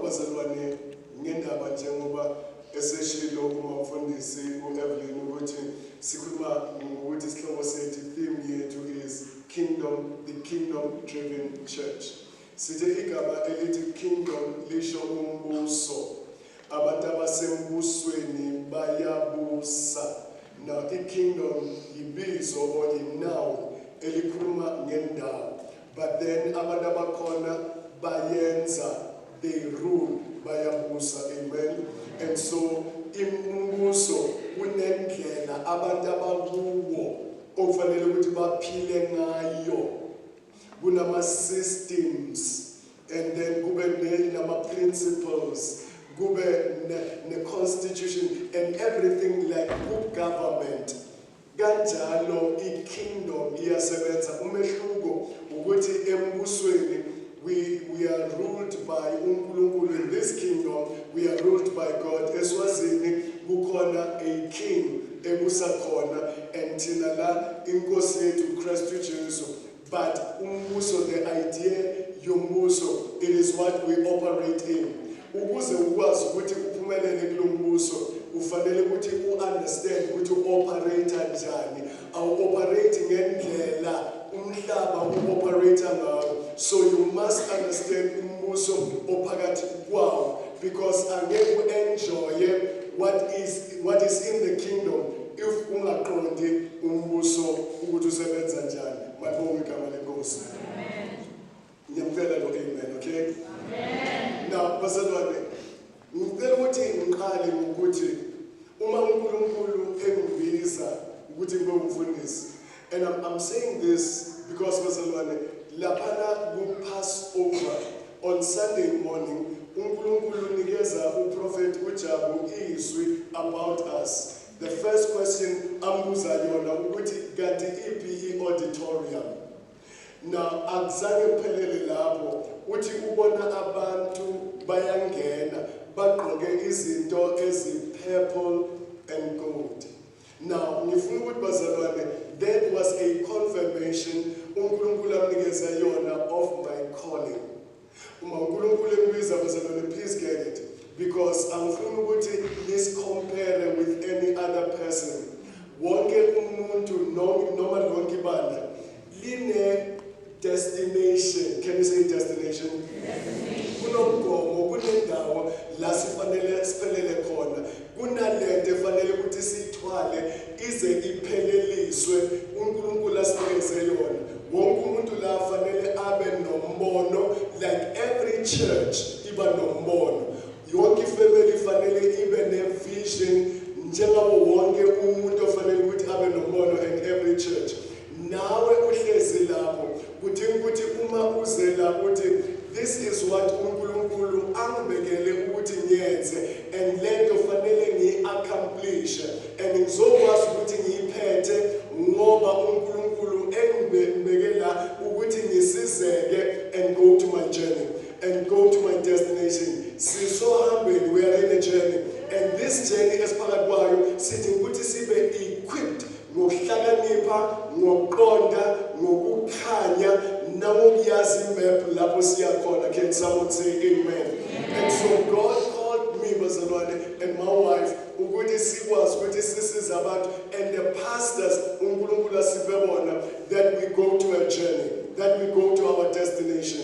bazalwane ngendaba njengoba eseshilo uma umfundisi uEvelyn ukuthi sikhuluma ukuthi isihloko sethu theme yethu is the kingdom driven church. Sithe igama elithi kingdom lisho umbuso. Abantu abasembusweni bayabusa. Now i-kingdom yibizo or i-noun elikhuluma ngendawo. But then abantu abakhona bayenza, they rule bayabusa. Amen. And so imbuso kunendlela abantu abakuwo okufanele ukuthi baphile ngayo. Kunama systems and then kube nama principles. The constitution and everything like good government. Kanjalo i-kingdom iyasebenza. Umehluko ukuthi embusweni we are ruled by uNkulunkulu. In this kingdom we are ruled by God. Eswazini kukhona a king ebusa khona and thina la inkosi yethu Kristu Jesu. But umbuso, the idea yombuso, it is what we operate in. Ukuze ukwazi ukuthi uphumelele kulombuso ufanele ukuthi understand ukuthi operate kanjani. Operate ngendlela umhlaba operate ngayo. So you must understand umbuso ophakathi kwawo, because angeke enjoy what is in the kingdom if ungaqondi umbuso ukuthi usebenza njani. Mabonke igama lenkosi. Amen. Ngiyamcela lo amen, okay? Amen. Now, bazalwane, ngicela ukuthi ngiqale ngokuthi uma uNkulunkulu engibiza ukuthi ngibe umfundisi. And I'm saying this because bazalwane, lapha ku Passover on Sunday morning, uNkulunkulu unikeza uProphet uJabu izwi about us. The first question ambuza yona ukuthi kanti iphi i-auditorium. Now akuzange kuphelele lapho uthi ubona abantu bayangena bagqoke izinto ezi-purple and gold. Now ngifuna ukuthi bazalwane, that was a confirmation uNkulunkulu amnikeza yona of my calling. Uma uNkulunkulu embiza bazalwane, please get it. Because angifuni ukuthi let's compare with any other person. Wonke umuntu noma lonke ibandla line destination. Can you say destination? Kunomgomo, kunendawo la sifanele siphelele khona. Kunalento efanele ukuthi sithwale ize ipheleliswe uNkulunkulu asinikeze yona. Wonke umuntu la fanele abe nombono, like every church iba nombono. Yonke family fanele ibe ne-vision njengawo wonke umuntu ofanele ukuthi abe nombono in every church. Nawe uhlezi lapho kudinga ukuthi uma uzela ukuthi this is what uNkulunkulu angibekele ukuthi ngiyenze and lento fanele ngi-accomplish and ngizokwazi ukuthi ngiyiphethe ngoba uNkulunkulu engibekela ukuthi ngisizeke and go to my journey and go to my destination. Sisohambeni, we are in a journey, and this journey esiphakathi kwayo sithi ukuthi sibe equipped ngokuhlakanipha, ngokuqonda, ngokukhanya nangokuyazi imap lapho siya khona. Can someone say amen? And so God called me bazalwane and my wife ukuthi sikwazi ukuthi sisize abantu and the pastors uNkulunkulu asive bona that we go to a journey, that we go to our destination.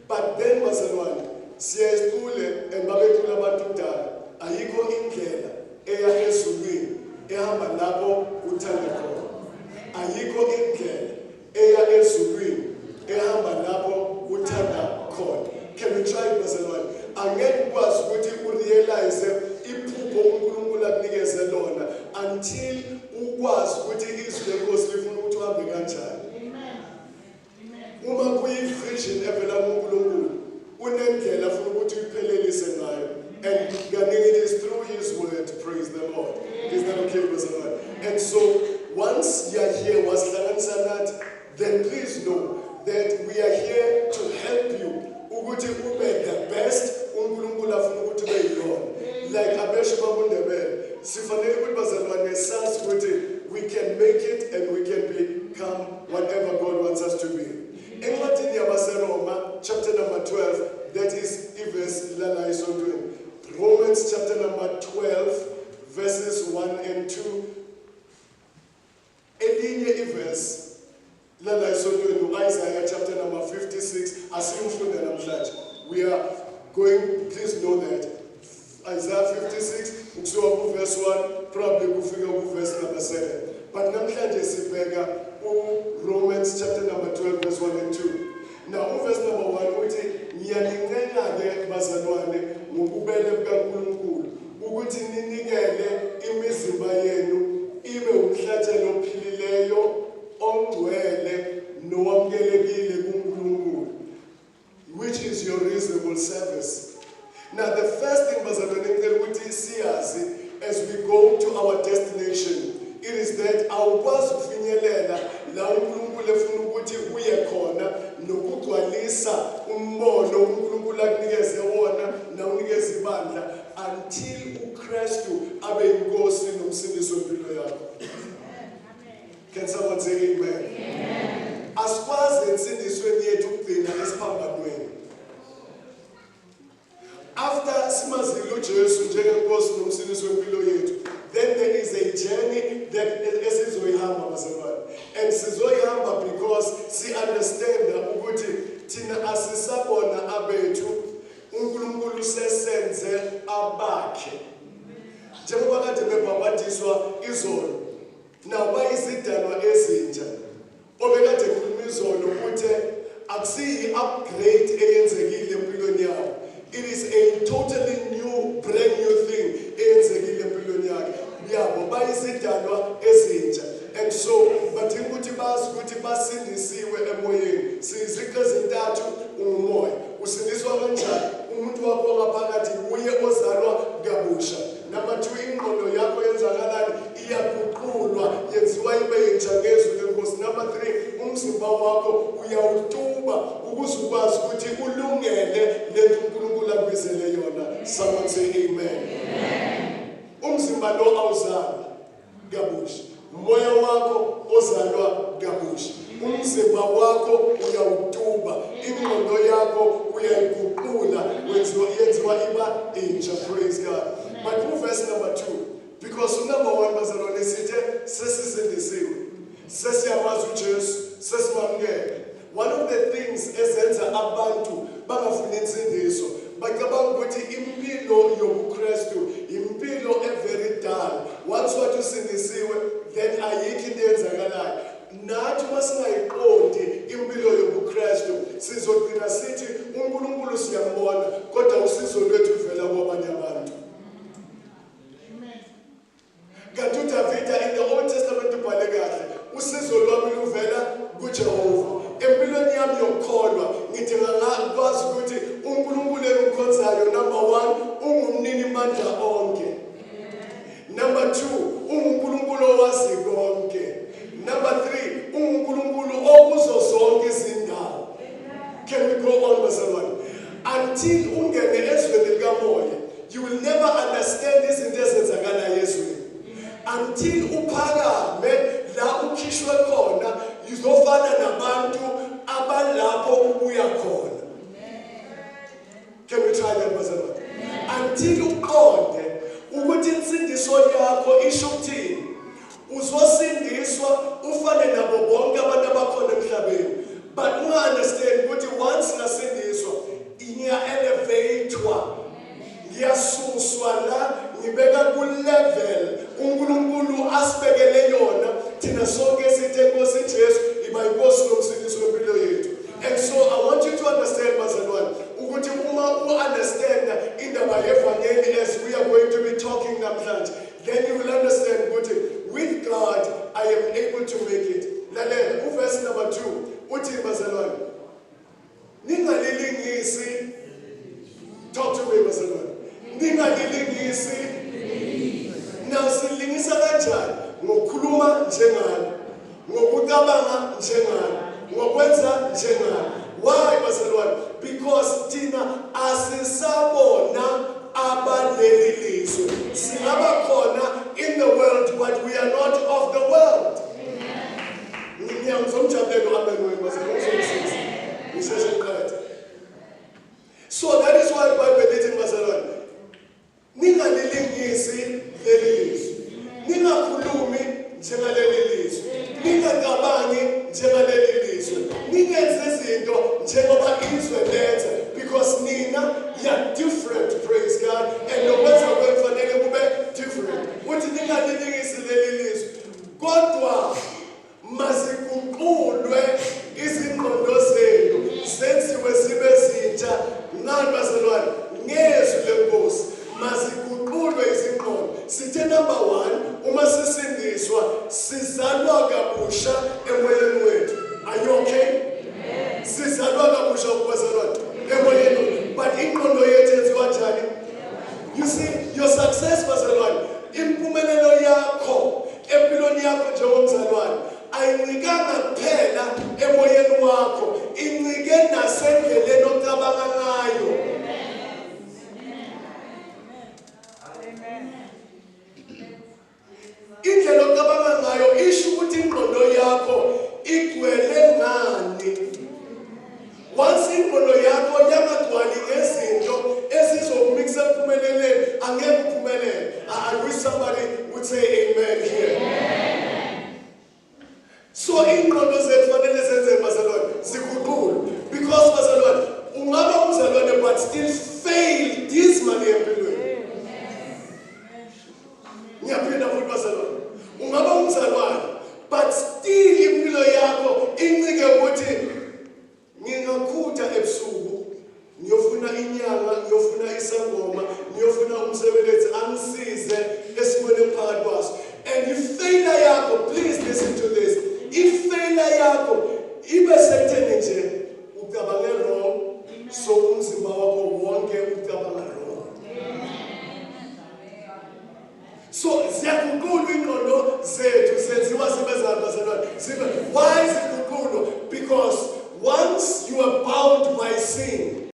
But then bazalwane, siyayithule and babethula abantu kudala, ayikho indlela eya ezulwini ehamba lapho uthanda khona. Ayikho indlela eya ezulwini ehamba lapho uthanda khona. Can we try bazalwane? Angeke ukwazi ukuthi urealize iphupho uNkulunkulu akunikeze lona until ukwazi ukuthi izwi lenkosi lifuna ukuthi uhambe kanjani. Uma kuyi-vision evela kuNkulunkulu unendlela afuna ukuthi uyiphelelise ngayo, and it is through his word. Praise the Lord. Is that okay, bazalwane? And so once you are here wasihlanganisa nathi, then please know that we are here to help you ukuthi ube the best uNkulunkulu afuna ukuthi ube yiyona. Like abeshe babundebele sifanele ukuthi bazalwane sazi ukuthi we can make it and we can become whatever God wants us to be. Encwadini yabaseRoma chapter number 12, that is verse lana esontweni. Romans chapter number 12 verses 1 and 2. Elinye iverse lana esontweni Isaiah chapter number 56 asiyifunda namhlanje. We are going, please know that Isaiah 56 ukusuka verse 1 probably kufika verse number 7. But namhlanje sibheka Romans chapter number 12 verse 1 and 2. Now verse number 1 uthi ngiyalincenga ke bazalwane ngobubele bukaNkulunkulu ukuthi ninikele imizimba yenu ibe umhlatshelo ophilileyo ongcwele nowamukelekile kuNkulunkulu, which is your reasonable service. Now the first thing bazalwane ngicela ukuthi siyazi as we go to our destination, it is that awukwazi ukufinyelela la uNkulunkulu efuna ukuthi uye khona nokugcwalisa umbono uNkulunkulu akunikeze wona na unikeze ibandla until uKristu abe inkosi nomsindisi wempilo yakho. Can someone say amen? Amen. Asikwazi insindisweni yethu ukugcina esiphambanweni. After simazile uJesu njengenkosi nomsindisi wempilo yethu, then there is a journey that esizoyihamba bazalwane. And sizoyihamba because si understand ukuthi thina asisabona abethu uNkulunkulu sesenze abakhe. Njengoba kade bebhabhadiswa izolo. Now bayizidalwa ezintsha. Obekade ekhuluma izolo ukuthi akusiyi upgrade eyenzekile empilweni yakho. It is a totally new, brand new thing eyenzekile empilweni yakhe. Yabo bayizidalwa ezintsha. And so badinga ukuthi bazi ukuthi basindisiwe emoyeni. Siziqe ezintathu umoya. Usindiswa kanjani? Umuntu wakho ngaphakathi uye ozalwa kabusha. Number 2, ingqondo yakho yenzakalani? Iyaguqulwa, yenziwa ibe yintsha ngezwi lenkosi. Number 3, umzimba wakho uyawutuba ukuze ukwazi ukuthi ulungele lento uNkulunkulu akubizele yona. Someone say amen. Umzimba lo awuzalwa kabusha. Umoya wakho ozalwa kabusha. Umzimba wakho uyawutuba, ingqondo yakho uyayiguqula, yenziwa iba intsha. Praise God. But verse number 2, because number 1 bazalwane sithi sesisindisiwe, sesiyamazi uJesu, sesimamukele. One of the things ezenza abantu bangafuni insindiso bacabanga ukuthi impilo yobuKristu impilo very dull. Once wathi usindisiwe, then ayikho into eyenzakalayo. Nathi masingayiqondi impilo yobuKristu sizogcina sithi uNkulunkulu siyambona kodwa usizo lwethu luvela kwabanye abantu. Kanti uDavida in the Old Testament ubhale kahle, usizo lwami luvela kuJehova. Empilweni yami yokukholwa ngidinga ngakwazi ukuthi uNkulunkulu engimkhonzayo, number 1, ungumnini mandla onke. Number 2, uNkulunkulu owazi konke. Number 3, uNkulunkulu okuzo zonke izindawo. Can we go on bazalwane? Until ungene ezweni likamoya, you will never understand izinto ezenzakala ezweni. Until uphakame la ukhishwe khona, uzofana nabantu abalapho ubuya khona. Can we try that bazalwane? Until uqonde ukuthi insindiso yakho isho ukuthini, uzosindiswa ufane nabo bonke abantu abakhona emhlabeni. But unga-understand ukuthi once ngasindiswa, ngiya-elevatwa, ngiyasuswa la, ngibeka ku-level uNkulunkulu asibekele yona. Thina sonke sithe Nkosi Jesu iba inkosi nomsindisi wempilo yethu. And so I want you to understand bazalwane ukuthi uma u-understand indaba yevangeli as we are going to be talking namhlanje, then you will understand ukuthi with God I am able to make it. Lalela verse number 2 uthi bazalwane ningalilingisi. Talk to me bazalwane. Ningalilingisi. Now silingisa kanjani? Ngokukhuluma njengani, ngokucabanga njengani, ngokwenza njengani. Why bazalwane? Because thina asisabona abaleli lizwe. Singaba khona in the world but we are not of the world. So that is why Bible are different, praise God. And the words are going for them different. What you think I think is kodwa masikuqulwe izingqondo zenu senziwe sibe zintsha ngani bazalwane ngezwi lenkosi masikuqulwe izingqondo sithe number 1 uma sisindiswa sizalwa kabusha emoyeni wethu. Are you okay? Sizalwa kabusha bazalwane emoyeni wethu, but ingqondo yethu yenziwa njani? You see, your success bazalwane, impumelelo yakho empilweni yakho njengomzalwane ayincikanga kuphela emoyeni wakho, incike nasendleleni ocabanga ngayo. Indlela ocabanga ngayo isho ukuthi ingqondo yakho igcwele ngani. Once ingqondo yakho yangagcwali ngezinto ezizokumixa ekuphumeleleni, angeke uphumelele. I wish somebody would say amen here. So ingqondo zethu fanele zenze bazalwane ziguqulwe, because bazalwane ungaba umzalwane but still fail dismally empilweni. Ngiyaphinda futhi bazalwane, ungaba umzalwane but still impilo yakho incike ukuthi ngingakhutha ebusuku ngiyofuna inyanga, ngiyofuna isangoma, ngiyofuna umsebenzi angisize esimweni phakathi kwaso. And if failure yakho, please listen to this, if failure yakho ibe sekutheni nje ucabange wrong, so umzimba wakho wonke ucabanga wrong. So ziyaguqulwa ingqondo zethu